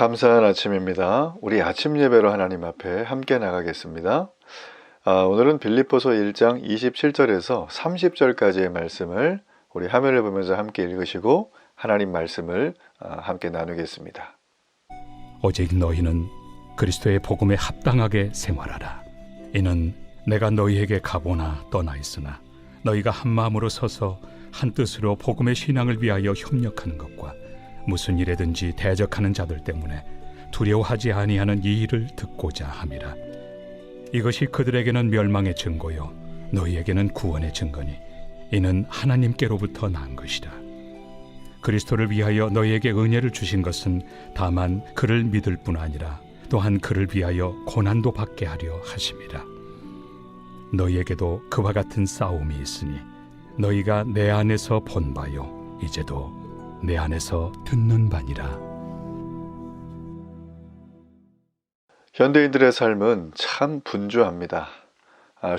감사한 아침입니다. 우리 아침 예배로 하나님 앞에 함께 나가겠습니다. 오늘은 빌립보서 1장 27절에서 30절까지의 말씀을 우리 화면을 보면서 함께 읽으시고 하나님 말씀을 함께 나누겠습니다. 오직 너희는 그리스도의 복음에 합당하게 생활하라. 이는 내가 너희에게 가보나 떠나 있으나 너희가 한 마음으로 서서 한 뜻으로 복음의 신앙을 위하여 협력하는 것과 무슨 일에든지 대적하는 자들 때문에 두려워하지 아니하는 이 일을 듣고자 함이라. 이것이 그들에게는 멸망의 증거요 너희에게는 구원의 증거니 이는 하나님께로부터 난 것이라. 그리스도를 위하여 너희에게 은혜를 주신 것은 다만 그를 믿을 뿐 아니라 또한 그를 위하여 고난도 받게 하려 하심이라. 너희에게도 그와 같은 싸움이 있으니 너희가 내 안에서 본 바요 이제도 내 안에서 듣는 바니라. 현대인들의 삶은 참 분주합니다.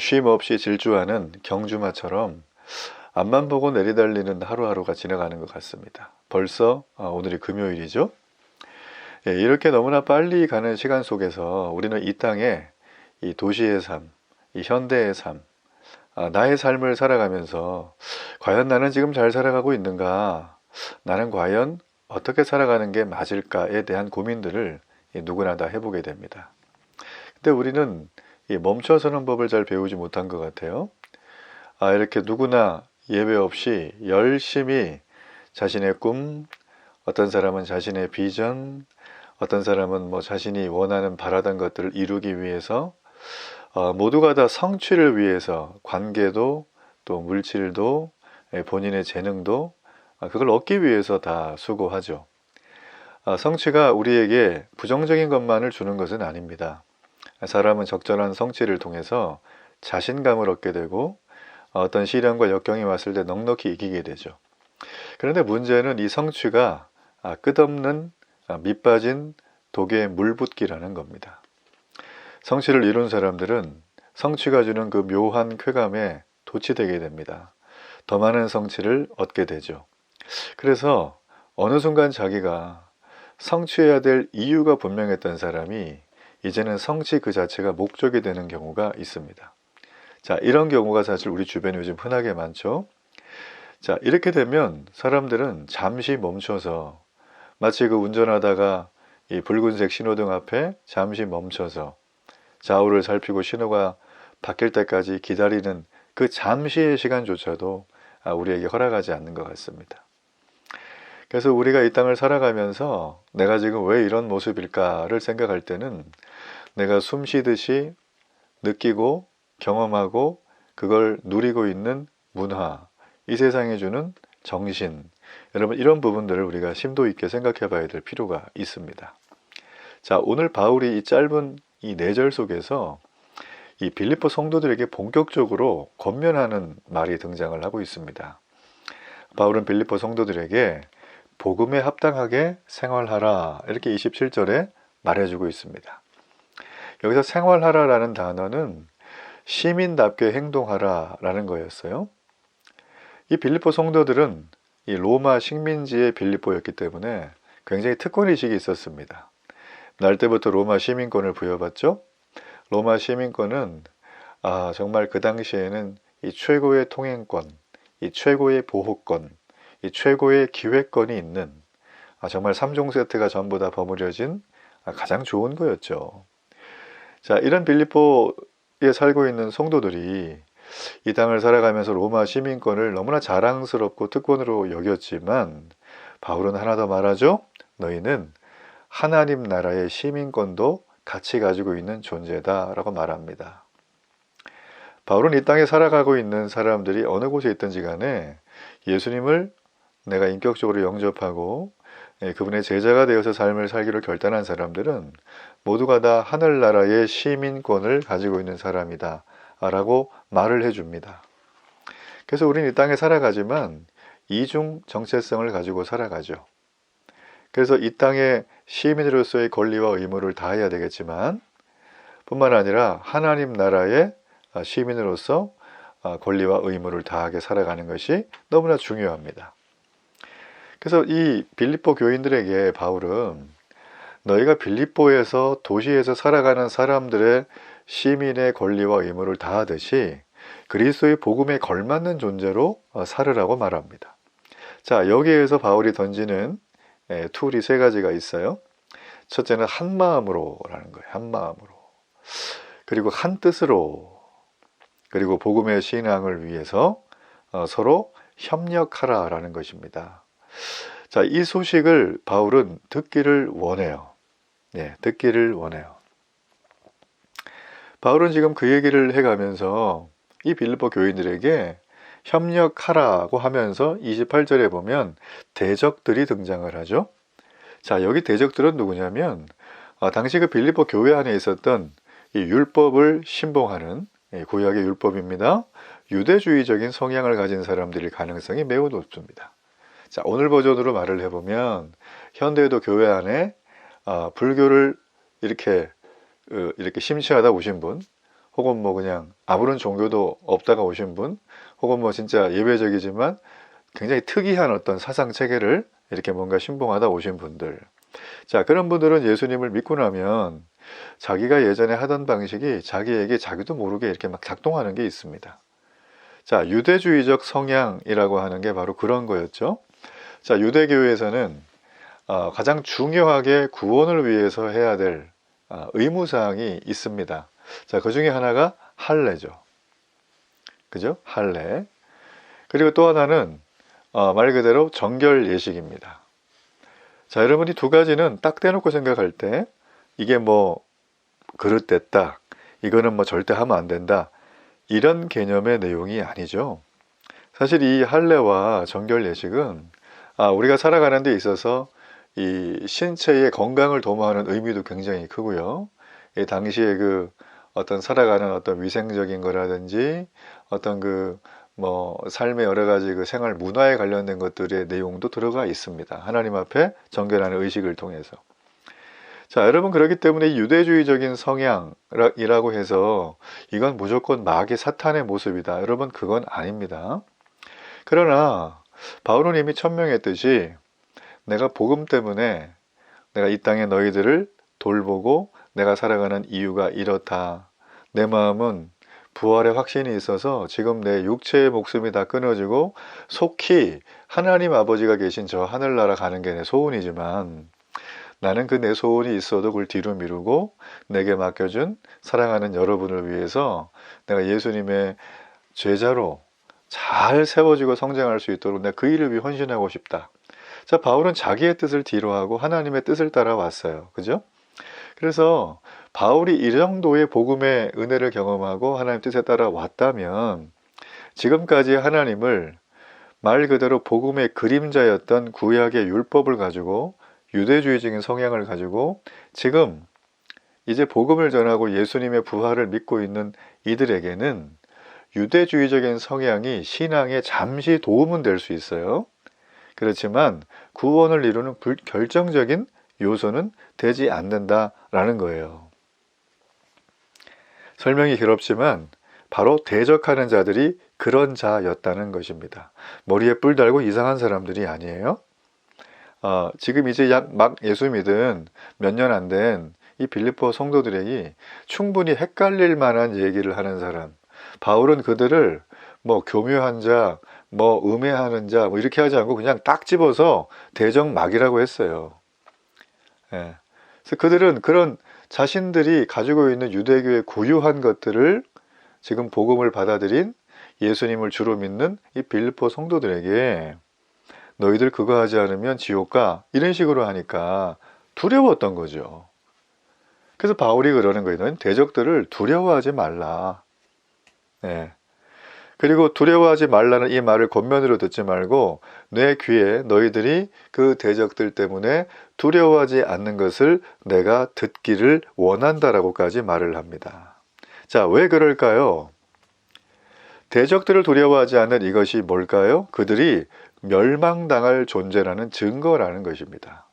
쉼 없이 질주하는 경주마처럼 앞만 보고 내리달리는 하루하루가 지나가는 것 같습니다. 벌써 오늘이 금요일이죠. 이렇게 너무나 빨리 가는 시간 속에서 우리는 이 땅에 이 도시의 삶, 이 현대의 삶, 나의 삶을 살아가면서 과연 나는 지금 잘 살아가고 있는가? 나는 과연 어떻게 살아가는 게 맞을까에 대한 고민들을 누구나 다 해보게 됩니다. 근데 우리는 멈춰서는 법을 잘 배우지 못한 것 같아요. 이렇게 누구나 예외 없이 열심히 자신의 꿈, 어떤 사람은 자신의 비전, 어떤 사람은 자신이 원하는 바라던 것들을 이루기 위해서 모두가 다 성취를 위해서 관계도 또 물질도 본인의 재능도 그걸 얻기 위해서 다 수고하죠. 성취가 우리에게 부정적인 것만을 주는 것은 아닙니다. 사람은 적절한 성취를 통해서 자신감을 얻게 되고 어떤 시련과 역경이 왔을 때 넉넉히 이기게 되죠. 그런데 문제는 이 성취가 끝없는 밑빠진 독에 물 붓기라는 겁니다. 성취를 이룬 사람들은 성취가 주는 그 묘한 쾌감에 도취되게 됩니다. 더 많은 성취를 얻게 되죠. 그래서 어느 순간 자기가 성취해야 될 이유가 분명했던 사람이 이제는 성취 그 자체가 목적이 되는 경우가 있습니다. 자, 이런 경우가 사실 우리 주변에 요즘 흔하게 많죠. 자, 이렇게 되면 사람들은 잠시 멈춰서 마치 그 운전하다가 이 붉은색 신호등 앞에 잠시 멈춰서 좌우를 살피고 신호가 바뀔 때까지 기다리는 그 잠시의 시간조차도 우리에게 허락하지 않는 것 같습니다. 그래서 우리가 이 땅을 살아가면서 내가 지금 왜 이런 모습일까를 생각할 때는 내가 숨 쉬듯이 느끼고 경험하고 그걸 누리고 있는 문화, 이 세상에 주는 정신, 여러분 이런 부분들을 우리가 심도 있게 생각해 봐야 될 필요가 있습니다. 자, 오늘 바울이 이 짧은 이 4절 속에서 이 빌립보 성도들에게 본격적으로 권면하는 말이 등장을 하고 있습니다. 바울은 빌립보 성도들에게 복음에 합당하게 생활하라 이렇게 27절에 말해주고 있습니다. 여기서 생활하라 라는 단어는 시민답게 행동하라 라는 거였어요. 이 빌립보 성도들은 이 로마 식민지의 빌립보였기 때문에 굉장히 특권의식이 있었습니다. 날 때부터 로마 시민권을 부여받죠. 로마 시민권은 정말 그 당시에는 이 최고의 통행권, 이 최고의 보호권, 이 최고의 기회권이 있는 정말 3종 세트가 전부 다 버무려진 가장 좋은 거였죠. 자, 이런 빌립보에 살고 있는 성도들이 이 땅을 살아가면서 로마 시민권을 너무나 자랑스럽고 특권으로 여겼지만 바울은 하나 더 말하죠. 너희는 하나님 나라의 시민권도 같이 가지고 있는 존재다 라고 말합니다. 바울은 이 땅에 살아가고 있는 사람들이 어느 곳에 있든지 간에 예수님을 내가 인격적으로 영접하고 그분의 제자가 되어서 삶을 살기로 결단한 사람들은 모두가 다 하늘나라의 시민권을 가지고 있는 사람이다 라고 말을 해줍니다. 그래서 우리는 이 땅에 살아가지만 이중 정체성을 가지고 살아가죠. 그래서 이 땅의 시민으로서의 권리와 의무를 다해야 되겠지만 뿐만 아니라 하나님 나라의 시민으로서 권리와 의무를 다하게 살아가는 것이 너무나 중요합니다. 그래서 이 빌립보 교인들에게 바울은 너희가 빌립보에서 도시에서 살아가는 사람들의 시민의 권리와 의무를 다하듯이 그리스도의 복음에 걸맞는 존재로 살으라고 말합니다. 자, 여기에서 바울이 던지는 툴이 세 가지가 있어요. 첫째는 한 마음으로라는 거예요. 한 마음으로. 그리고 한 뜻으로. 그리고 복음의 신앙을 위해서 서로 협력하라라는 것입니다. 자, 이 소식을 바울은 듣기를 원해요. 네, 듣기를 원해요. 바울은 지금 그 얘기를 해가면서 이 빌립보 교인들에게 협력하라고 하면서 28절에 보면 대적들이 등장을 하죠. 자, 여기 대적들은 누구냐면 당시 그 빌립보 교회 안에 있었던 이 율법을 신봉하는 구약의 율법입니다. 유대주의적인 성향을 가진 사람들일 가능성이 매우 높습니다. 자, 오늘 버전으로 말을 해보면 현대에도 교회 안에 불교를 이렇게 심취하다 오신 분, 혹은 뭐 그냥 아무런 종교도 없다가 오신 분, 혹은 뭐 진짜 예외적이지만 굉장히 특이한 어떤 사상 체계를 이렇게 뭔가 신봉하다 오신 분들. 자, 그런 분들은 예수님을 믿고 나면 자기가 예전에 하던 방식이 자기에게 자기도 모르게 이렇게 막 작동하는 게 있습니다. 자, 유대주의적 성향이라고 하는 게 바로 그런 거였죠. 자, 유대교회에서는 가장 중요하게 구원을 위해서 해야 될 의무사항이 있습니다. 자, 그 중에 하나가 할례죠. 그죠? 할례. 그리고 또 하나는 말 그대로 정결 예식입니다. 자, 여러분이 두 가지는 딱 떼놓고 생각할 때 이게 뭐 그릇됐다, 이거는 뭐 절대 하면 안 된다, 이런 개념의 내용이 아니죠. 사실 이 할례와 정결 예식은 우리가 살아가는 데 있어서 이 신체의 건강을 도모하는 의미도 굉장히 크고요. 이 당시에 그 어떤 살아가는 어떤 위생적인 거라든지 어떤 그 뭐 삶의 여러 가지 그 생활 문화에 관련된 것들의 내용도 들어가 있습니다. 하나님 앞에 정결하는 의식을 통해서. 자, 여러분, 그렇기 때문에 이 유대주의적인 성향이라고 해서 이건 무조건 마귀 사탄의 모습이다, 여러분, 그건 아닙니다. 그러나 바울은 이미 천명했듯이 내가 복음 때문에 내가 이 땅에 너희들을 돌보고 내가 살아가는 이유가 이렇다. 내 마음은 부활의 확신이 있어서 지금 내 육체의 목숨이 다 끊어지고 속히 하나님 아버지가 계신 저 하늘나라 가는 게 내 소원이지만 나는 그 내 소원이 있어도 그걸 뒤로 미루고 내게 맡겨준 사랑하는 여러분을 위해서 내가 예수님의 제자로 잘 세워지고 성장할 수 있도록 내가 그 일을 위해 헌신하고 싶다. 자, 바울은 자기의 뜻을 뒤로하고 하나님의 뜻을 따라왔어요. 그죠? 그래서 바울이 이 정도의 복음의 은혜를 경험하고 하나님 뜻에 따라 왔다면 지금까지 하나님을 말 그대로 복음의 그림자였던 구약의 율법을 가지고 유대주의적인 성향을 가지고 지금 이제 복음을 전하고 예수님의 부활을 믿고 있는 이들에게는 유대주의적인 성향이 신앙에 잠시 도움은 될 수 있어요. 그렇지만 구원을 이루는 결정적인 요소는 되지 않는다라는 거예요. 설명이 괴롭지만 바로 대적하는 자들이 그런 자였다는 것입니다. 머리에 뿔 달고 이상한 사람들이 아니에요. 지금 이제 막 예수 믿은 몇 년 안 된 이 빌립보 성도들에게 충분히 헷갈릴 만한 얘기를 하는 사람, 바울은 그들을 뭐 교묘한 자, 뭐 음해하는 자, 뭐 이렇게 하지 않고 그냥 딱 집어서 대적막이라고 했어요. 예. 그래서 그들은 그런 자신들이 가지고 있는 유대교의 고유한 것들을 지금 복음을 받아들인 예수님을 주로 믿는 이 빌립보 성도들에게 너희들 그거 하지 않으면 지옥 가, 이런 식으로 하니까 두려웠던 거죠. 그래서 바울이 그러는 거예요. 너희는 대적들을 두려워하지 말라. 네. 그리고 두려워하지 말라는 이 말을 겉면으로 듣지 말고 내 귀에 너희들이 그 대적들 때문에 두려워하지 않는 것을 내가 듣기를 원한다라고까지 말을 합니다. 자, 왜 그럴까요? 대적들을 두려워하지 않는 이것이 뭘까요? 그들이 멸망당할 존재라는 증거라는 것입니다.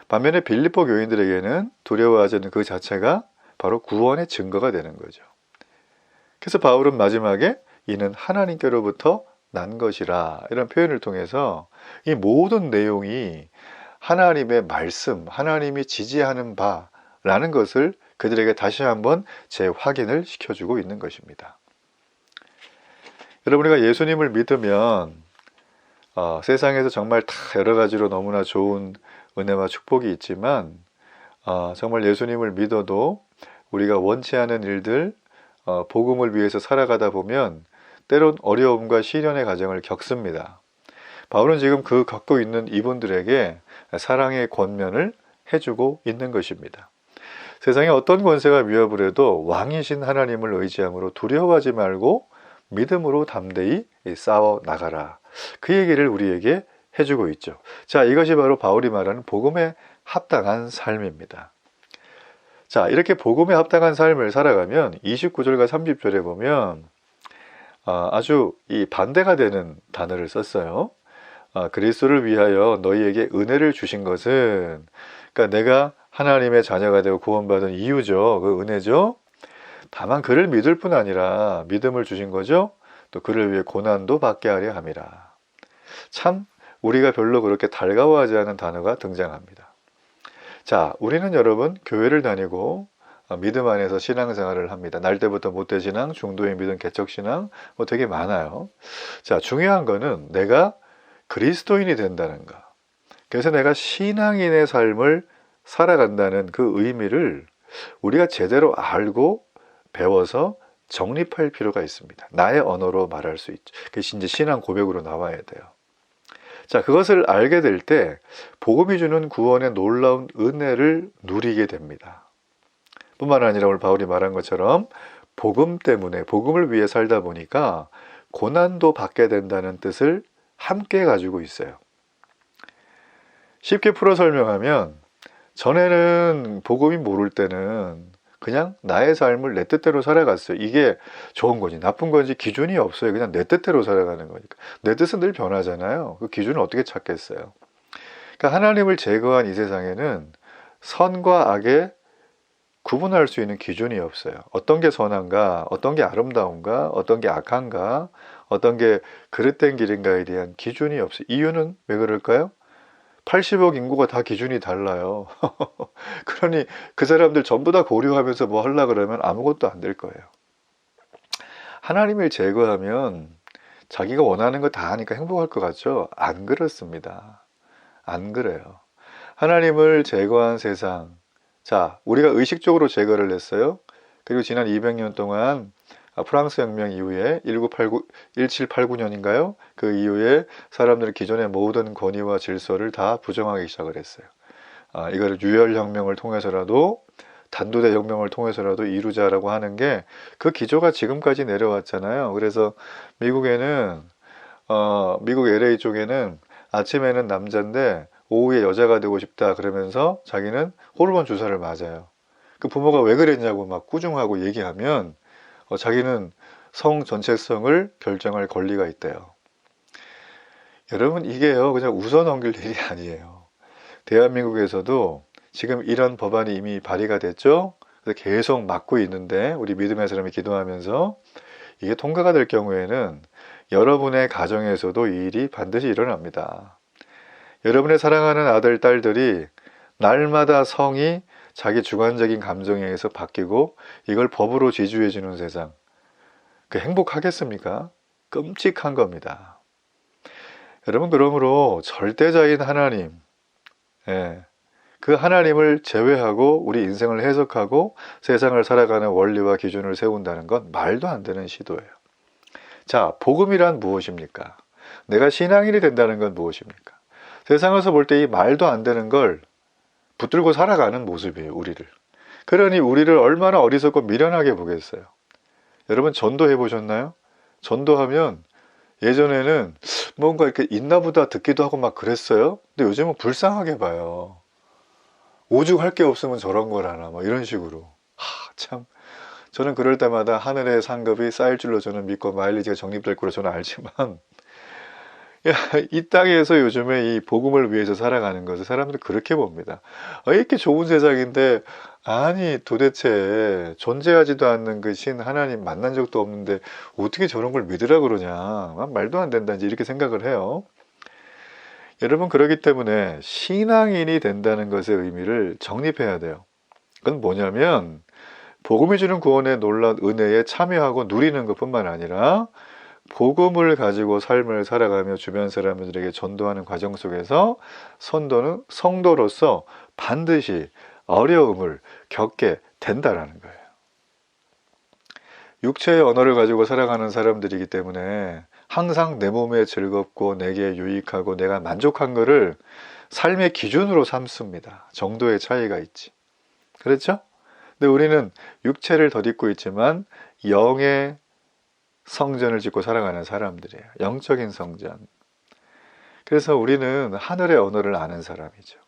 반면에 빌립보 교인들에게는 두려워하지 않는 그 자체가 바로 구원의 증거가 되는 거죠. 그래서 바울은 마지막에 이는 하나님께로부터 난 것이라, 이런 표현을 통해서 이 모든 내용이 하나님의 말씀, 하나님이 지지하는 바라는 것을 그들에게 다시 한번 재확인을 시켜주고 있는 것입니다. 여러분, 우리가 예수님을 믿으면 세상에서 정말 다 여러 가지로 너무나 좋은 은혜와 축복이 있지만 정말 예수님을 믿어도 우리가 원치 않은 일들, 복음을 위해서 살아가다 보면 때론 어려움과 시련의 과정을 겪습니다. 바울은 지금 그 겪고 있는 이분들에게 사랑의 권면을 해주고 있는 것입니다. 세상에 어떤 권세가 위협을 해도 왕이신 하나님을 의지함으로 두려워하지 말고 믿음으로 담대히 싸워 나가라. 그 얘기를 우리에게 해주고 있죠. 자, 이것이 바로 바울이 말하는 복음에 합당한 삶입니다. 자, 이렇게 복음에 합당한 삶을 살아가면 29절과 30절에 보면 아주 이 반대가 되는 단어를 썼어요. 그리스도를 위하여 너희에게 은혜를 주신 것은, 그러니까 내가 하나님의 자녀가 되고 구원받은 이유죠. 그 은혜죠. 다만 그를 믿을 뿐 아니라 믿음을 주신 거죠. 또 그를 위해 고난도 받게 하려 함이라. 참 우리가 별로 그렇게 달가워하지 않은 단어가 등장합니다. 자, 우리는 여러분 교회를 다니고 믿음 안에서 신앙생활을 합니다. 날 때부터 모태신앙, 중도의 믿음, 개척신앙 뭐 되게 많아요. 자, 중요한 거는 내가 그리스도인이 된다는 거. 그래서 내가 신앙인의 삶을 살아간다는 그 의미를 우리가 제대로 알고 배워서 정립할 필요가 있습니다. 나의 언어로 말할 수 있죠. 그것이 이제 신앙 고백으로 나와야 돼요. 자, 그것을 알게 될 때 복음이 주는 구원의 놀라운 은혜를 누리게 됩니다. 뿐만 아니라 오늘 바울이 말한 것처럼 복음 때문에, 복음을 위해 살다 보니까 고난도 받게 된다는 뜻을 함께 가지고 있어요. 쉽게 풀어 설명하면 전에는 복음이 모를 때는 그냥 나의 삶을 내 뜻대로 살아갔어요. 이게 좋은 건지 나쁜 건지 기준이 없어요. 그냥 내 뜻대로 살아가는 거니까. 내 뜻은 늘 변하잖아요. 그 기준을 어떻게 찾겠어요. 그러니까 하나님을 제거한 이 세상에는 선과 악의 구분할 수 있는 기준이 없어요. 어떤 게 선한가, 어떤 게 아름다운가, 어떤 게 악한가, 어떤 게 그릇된 길인가에 대한 기준이 없어요. 이유는 왜 그럴까요? 80억 인구가 다 기준이 달라요. 그러니 그 사람들 전부 다 고려하면서 뭐 하려고 그러면 아무것도 안 될 거예요. 하나님을 제거하면 자기가 원하는 거 다 하니까 행복할 것 같죠? 안 그렇습니다. 안 그래요. 하나님을 제거한 세상. 자, 우리가 의식적으로 제거를 했어요. 그리고 지난 200년 동안 프랑스 혁명 이후에 1789년인가요? 그 이후에 사람들은 기존의 모든 권위와 질서를 다 부정하기 시작을 했어요. 이거를 유혈혁명을 통해서라도 단두대 혁명을 통해서라도 이루자라고 하는 게 그 기조가 지금까지 내려왔잖아요. 그래서 미국에는 미국 LA 쪽에는 아침에는 남자인데 오후에 여자가 되고 싶다 그러면서 자기는 호르몬 주사를 맞아요. 그 부모가 왜 그랬냐고 막 꾸중하고 얘기하면 자기는 성 전체성을 결정할 권리가 있대요. 여러분, 이게요 그냥 웃어 넘길 일이 아니에요. 대한민국에서도 지금 이런 법안이 이미 발의가 됐죠. 그래서 계속 막고 있는데 우리 믿음의 사람이 기도하면서 이게 통과가 될 경우에는 여러분의 가정에서도 이 일이 반드시 일어납니다. 여러분의 사랑하는 아들, 딸들이 날마다 성이 자기 주관적인 감정에 의해서 바뀌고 이걸 법으로 지주해 주는 세상, 그 행복하겠습니까? 끔찍한 겁니다. 여러분, 그러므로 절대자인 하나님, 그 하나님을 제외하고 우리 인생을 해석하고 세상을 살아가는 원리와 기준을 세운다는 건 말도 안 되는 시도예요. 자, 복음이란 무엇입니까? 내가 신앙인이 된다는 건 무엇입니까? 세상에서 볼 때 이 말도 안 되는 걸 붙들고 살아가는 모습이에요, 우리를. 그러니 우리를 얼마나 어리석고 미련하게 보겠어요. 여러분, 전도해 보셨나요? 전도하면 예전에는 뭔가 이렇게 있나 보다 듣기도 하고 막 그랬어요. 근데 요즘은 불쌍하게 봐요. 오죽 할 게 없으면 저런 걸 하나, 뭐 이런 식으로. 참. 저는 그럴 때마다 하늘의 상급이 쌓일 줄로 저는 믿고 마일리지가 적립될 거로 저는 알지만, 이 땅에서 요즘에 이 복음을 위해서 살아가는 것을 사람들은 그렇게 봅니다. 이렇게 좋은 세상인데, 아니 도대체 존재하지도 않는 그 신 하나님 만난 적도 없는데 어떻게 저런 걸 믿으라 그러냐, 말도 안 된다, 이제 이렇게 생각을 해요. 여러분, 그렇기 때문에 신앙인이 된다는 것의 의미를 정립해야 돼요. 그건 뭐냐면 복음이 주는 구원의 놀라운 은혜에 참여하고 누리는 것뿐만 아니라 복음을 가지고 삶을 살아가며 주변 사람들에게 전도하는 과정 속에서 성도로서 반드시 어려움을 겪게 된다라는 거예요. 육체의 언어를 가지고 살아가는 사람들이기 때문에 항상 내 몸에 즐겁고 내게 유익하고 내가 만족한 것을 삶의 기준으로 삼습니다. 정도의 차이가 있지. 그렇죠? 근데 우리는 육체를 덧입고 있지만 영의 성전을 짓고 살아가는 사람들이에요. 영적인 성전. 그래서 우리는 하늘의 언어를 아는 사람이죠.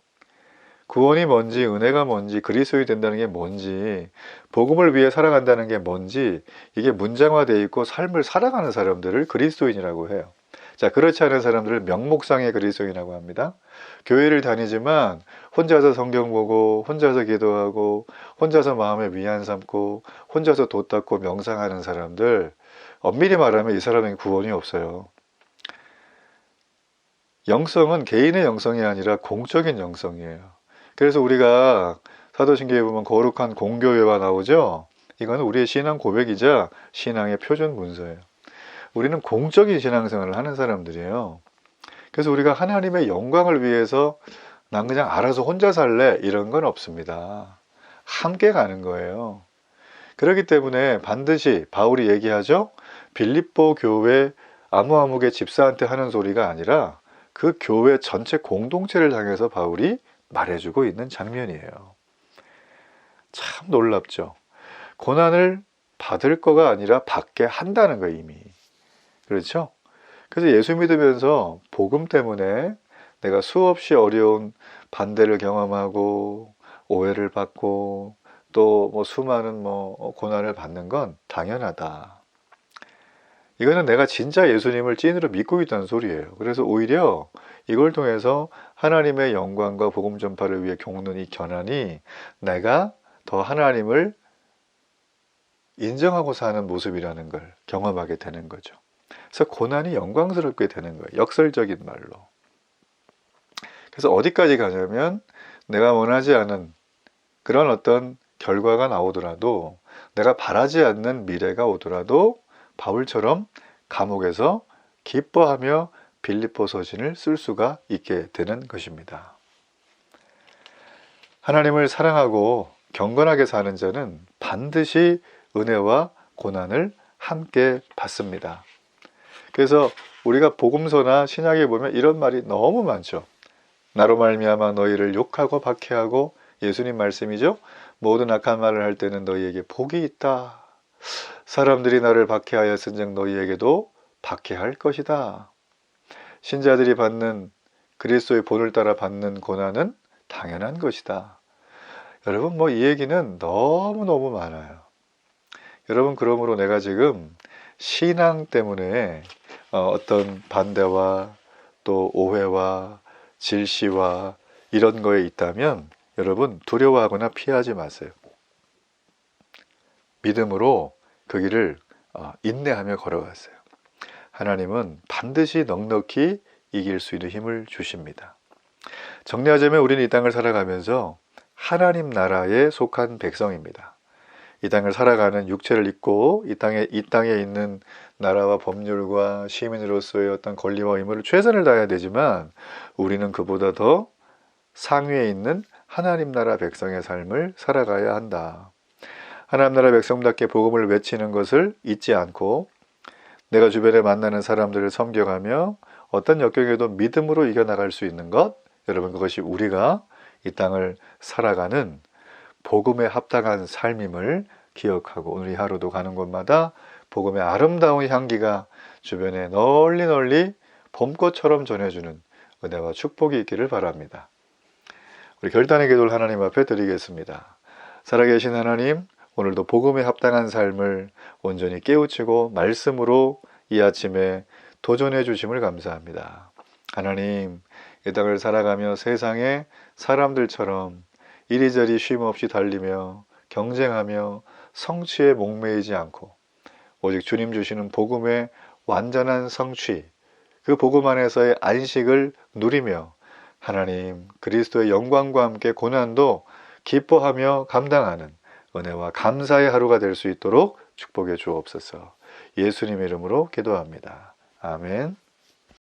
구원이 뭔지, 은혜가 뭔지, 그리스도인이 된다는 게 뭔지, 복음을 위해 살아간다는 게 뭔지, 이게 문장화되어 있고 삶을 살아가는 사람들을 그리스도인이라고 해요. 자, 그렇지 않은 사람들을 명목상의 그리스도인이라고 합니다. 교회를 다니지만 혼자서 성경 보고, 혼자서 기도하고, 혼자서 마음에 위안 삼고, 혼자서 돛 닦고 명상하는 사람들, 엄밀히 말하면 이 사람에게 구원이 없어요. 영성은 개인의 영성이 아니라 공적인 영성이에요. 그래서 우리가 사도신경에 보면 거룩한 공교회와 나오죠. 이거는 우리의 신앙 고백이자 신앙의 표준 문서예요. 우리는 공적인 신앙생활을 하는 사람들이에요. 그래서 우리가 하나님의 영광을 위해서 난 그냥 알아서 혼자 살래 이런 건 없습니다. 함께 가는 거예요. 그렇기 때문에 반드시 바울이 얘기하죠. 빌립보 교회 아무개 집사한테 하는 소리가 아니라 그 교회 전체 공동체를 향해서 바울이 말해주고 있는 장면이에요. 참 놀랍죠. 고난을 받을 거가 아니라 받게 한다는 거 이미. 그렇죠? 그래서 예수 믿으면서 복음 때문에 내가 수없이 어려운 반대를 경험하고 오해를 받고 또 뭐 수많은 고난을 받는 건 당연하다. 이거는 내가 진짜 예수님을 찐으로 믿고 있다는 소리예요. 그래서 오히려 이걸 통해서 하나님의 영광과 복음 전파를 위해 겪는 이 고난이 내가 더 하나님을 인정하고 사는 모습이라는 걸 경험하게 되는 거죠. 그래서 고난이 영광스럽게 되는 거예요. 역설적인 말로. 그래서 어디까지 가냐면 내가 원하지 않은 그런 어떤 결과가 나오더라도 내가 바라지 않는 미래가 오더라도 바울처럼 감옥에서 기뻐하며 빌립보 서신을 쓸 수가 있게 되는 것입니다. 하나님을 사랑하고 경건하게 사는 자는 반드시 은혜와 고난을 함께 받습니다. 그래서 우리가 복음서나 신약에 보면 이런 말이 너무 많죠. 나로 말미암아 너희를 욕하고 박해하고, 예수님 말씀이죠. 모든 악한 말을 할 때는 너희에게 복이 있다. 사람들이 나를 박해하였은즉 너희에게도 박해할 것이다. 신자들이 받는 그리스도의 본을 따라 받는 고난은 당연한 것이다. 여러분, 이 얘기는 너무너무 많아요. 여러분, 그러므로 내가 지금 신앙 때문에 어떤 반대와 또 오해와 질시와 이런 거에 있다면 여러분 두려워하거나 피하지 마세요. 믿음으로 그 길을 인내하며 걸어가세요. 하나님은 반드시 넉넉히 이길 수 있는 힘을 주십니다. 정리하자면 우리는 이 땅을 살아가면서 하나님 나라에 속한 백성입니다. 이 땅을 살아가는 육체를 입고 이 땅에 있는 나라와 법률과 시민으로서의 어떤 권리와 의무를 최선을 다해야 되지만 우리는 그보다 더 상위에 있는 하나님 나라 백성의 삶을 살아가야 한다. 하나님 나라 백성답게 복음을 외치는 것을 잊지 않고 내가 주변에 만나는 사람들을 섬겨가며 어떤 역경에도 믿음으로 이겨나갈 수 있는 것, 여러분, 그것이 우리가 이 땅을 살아가는 복음에 합당한 삶임을 기억하고 오늘 이 하루도 가는 곳마다 복음의 아름다운 향기가 주변에 널리 널리 봄꽃처럼 전해주는 은혜와 축복이 있기를 바랍니다. 우리 결단의 기도를 하나님 앞에 드리겠습니다. 살아계신 하나님, 오늘도 복음에 합당한 삶을 온전히 깨우치고 말씀으로 이 아침에 도전해 주심을 감사합니다. 하나님, 이 땅을 살아가며 세상의 사람들처럼 이리저리 쉼 없이 달리며 경쟁하며 성취에 목매이지 않고 오직 주님 주시는 복음의 완전한 성취, 그 복음 안에서의 안식을 누리며 하나님 그리스도의 영광과 함께 고난도 기뻐하며 감당하는 은혜와 감사의 하루가 될 수 있도록 축복해 주옵소서. 예수님 이름으로 기도합니다. 아멘.